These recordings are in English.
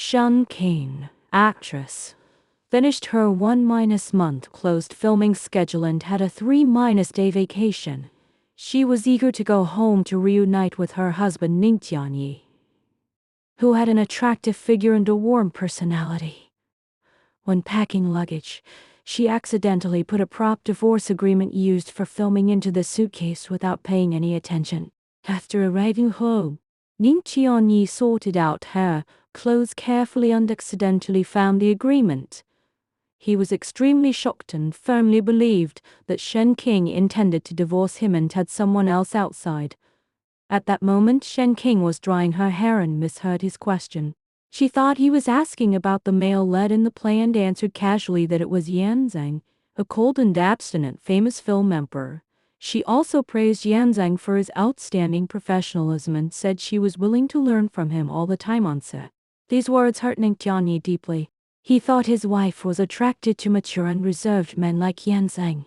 Shun King, actress, finished her 1-month closed filming schedule and had a 3-day vacation. She was eager to go home to reunite with her husband Ning Tianyi, who had an attractive figure and a warm personality. When packing luggage, she accidentally put a prop divorce agreement used for filming into the suitcase without paying any attention. After arriving home, Ning Tianyi sorted out her clothes carefully and accidentally found the agreement. He was extremely shocked and firmly believed that Shen King intended to divorce him and had someone else outside. At that moment, Shen King was drying her hair and misheard his question. She thought he was asking about the male lead in the play and answered casually that it was Yan Zhang, a cold and abstinent famous film emperor. She also praised Yan Zhang for his outstanding professionalism and said she was willing to learn from him all the time on set. These words hurt Ning Tianyi deeply. He thought his wife was attracted to mature and reserved men like Yan Zhang,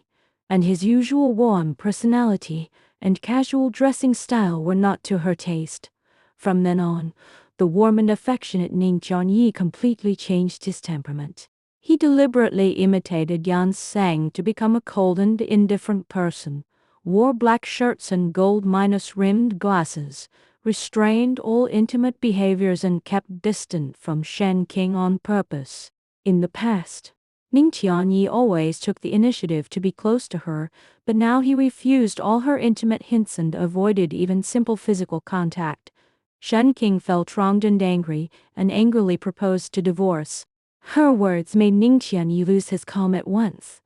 and his usual warm personality and casual dressing style were not to her taste. From then on, the warm and affectionate Ning Tianyi completely changed his temperament. He deliberately imitated Yan Zhang to become a cold and indifferent person, wore black shirts and gold-rimmed glasses, restrained all intimate behaviors and kept distant from Shen King on purpose. In the past, Ning Tianyi always took the initiative to be close to her, but now he refused all her intimate hints and avoided even simple physical contact. Shen King felt wronged and angry, and angrily proposed to divorce. Her words made Ning Tianyi lose his calm at once.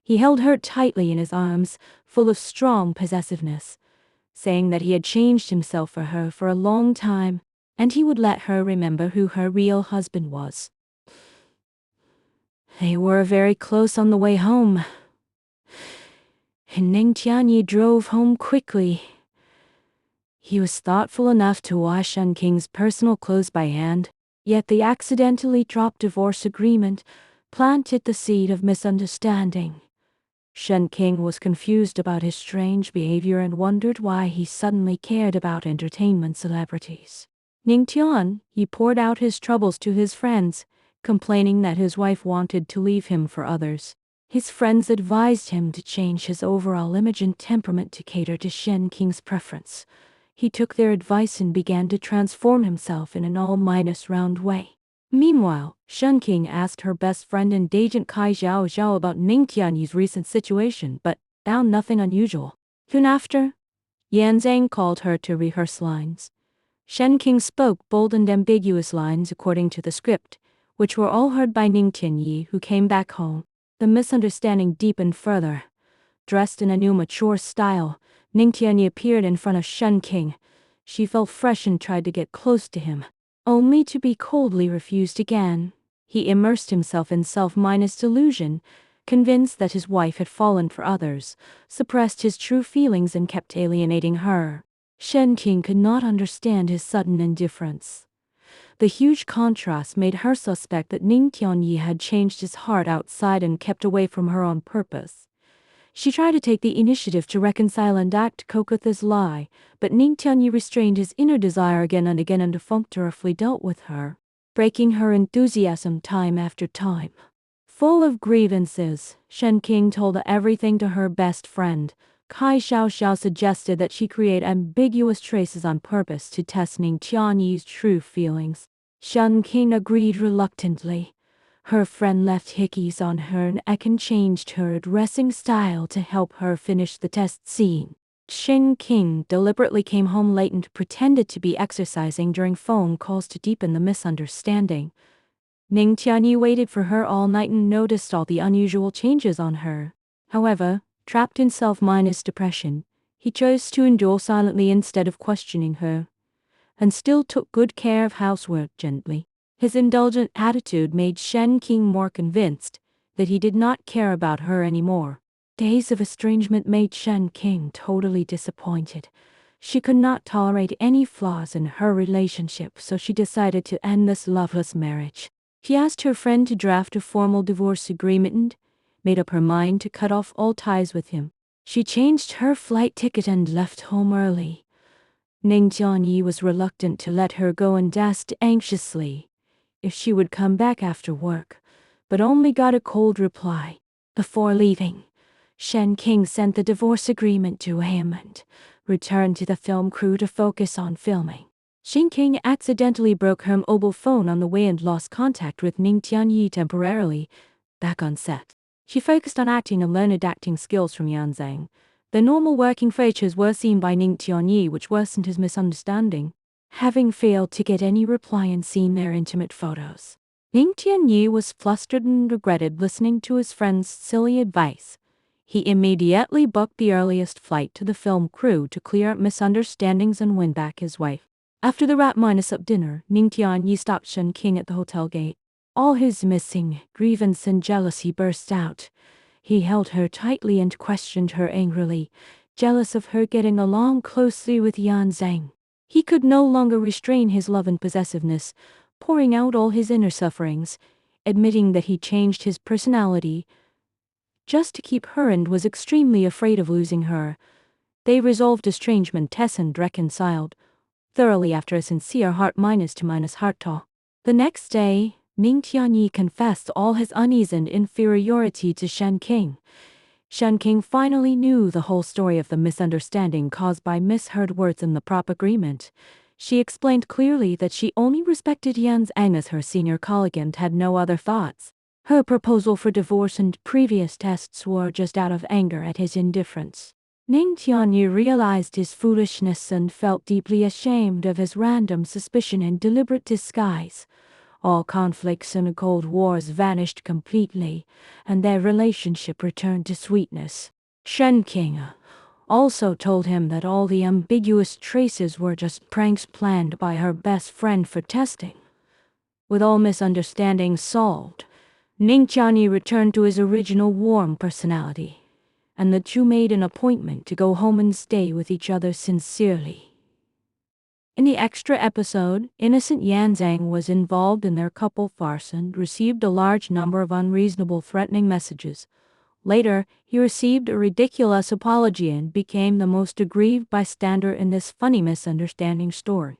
He held her tightly in his arms, full of strong possessiveness, saying that he had changed himself for her for a long time, and he would let her remember who her real husband was. They were very close on the way home, and Ning Tianyi drove home quickly. He was thoughtful enough to wash Shen King's personal clothes by hand, yet the accidentally dropped divorce agreement planted the seed of misunderstanding. Shen King was confused about his strange behavior and wondered why he suddenly cared about entertainment celebrities. Ning Tianyi poured out his troubles to his friends, complaining that his wife wanted to leave him for others. His friends advised him to change his overall image and temperament to cater to Shen King's preference. He took their advice and began to transform himself in an all-round way. Meanwhile, Shen King asked her best friend and agent Kai Xiao about Ning Tianyi's recent situation, but found nothing unusual. Soon after, Yan Zhang called her to rehearse lines. Shen King spoke bold and ambiguous lines according to the script, which were all heard by Ning Tianyi, who came back home. The misunderstanding deepened further. Dressed in a new mature style, Ning Tianyi appeared in front of Shen King. She felt fresh and tried to get close to him, only to be coldly refused again. He immersed himself in self-delusion, convinced that his wife had fallen for others, suppressed his true feelings and kept alienating her. Shen King could not understand his sudden indifference. The huge contrast made her suspect that Ning Tianyi had changed his heart outside and kept away from her on purpose. She tried to take the initiative to reconcile and act coquette as lie, but Ning Tianyi restrained his inner desire again and perfunctorily dealt with her, breaking her enthusiasm time after time. Full of grievances, Shen King told everything to her best friend. Kai Xiao suggested that she create ambiguous traces on purpose to test Ning Tianyi's true feelings. Shen King agreed reluctantly. Her friend left hickeys on her neck and changed her dressing style to help her finish the test scene. Shen King deliberately came home late and pretended to be exercising during phone calls to deepen the misunderstanding. Ning Tianyi waited for her all night and noticed all the unusual changes on her. However, trapped in self-depression, he chose to endure silently instead of questioning her, and still took good care of housework gently. His indulgent attitude made Shen King more convinced that he did not care about her anymore. Days of estrangement made Shen King totally disappointed. She could not tolerate any flaws in her relationship, so she decided to end this loveless marriage. She asked her friend to draft a formal divorce agreement and made up her mind to cut off all ties with him. She changed her flight ticket and left home early. Ning Tianyi was reluctant to let her go and asked anxiously, if she would come back after work, but only got a cold reply. Before leaving, Shen King sent the divorce agreement to him and returned to the film crew to focus on filming. Shen King accidentally broke her mobile phone on the way and lost contact with Ning Tianyi temporarily. Back on set, she focused on acting and learned acting skills from Yan Zhang. The normal working features were seen by Ning Tianyi, which worsened his misunderstanding. Having failed to get any reply and seen their intimate photos, Ning Tianyi was flustered and regretted listening to his friend's silly advice. He immediately booked the earliest flight to the film crew to clear up misunderstandings and win back his wife. After the wrap-up dinner, Ning Tianyi stopped Shen King at the hotel gate. All his missing grievance and jealousy burst out. He held her tightly and questioned her angrily, jealous of her getting along closely with Yan Zhang. He could no longer restrain his love and possessiveness, pouring out all his inner sufferings, admitting that he changed his personality just to keep her and was extremely afraid of losing her. They resolved estrangement and reconciled thoroughly after a sincere heart-to-heart talk. The next day, Ning Tianyi confessed all his unease and inferiority to Shen King. Shen King finally knew the whole story of the misunderstanding caused by misheard words in the prop agreement. She explained clearly that she only respected Yan Zhang as her senior colleague and had no other thoughts. Her proposal for divorce and previous tests were just out of anger at his indifference. Ning Tianyi realized his foolishness and felt deeply ashamed of his random suspicion and deliberate disguise. All conflicts and cold wars vanished completely, and their relationship returned to sweetness. Shen King also told him that all the ambiguous traces were just pranks planned by her best friend for testing. With all misunderstandings solved, Ning Tianyi returned to his original warm personality, and the two made an appointment to go home and stay with each other sincerely. In the extra episode, innocent Yan Zhang was involved in their couple farce and received a large number of unreasonable threatening messages. Later, he received a ridiculous apology and became the most aggrieved bystander in this funny misunderstanding story.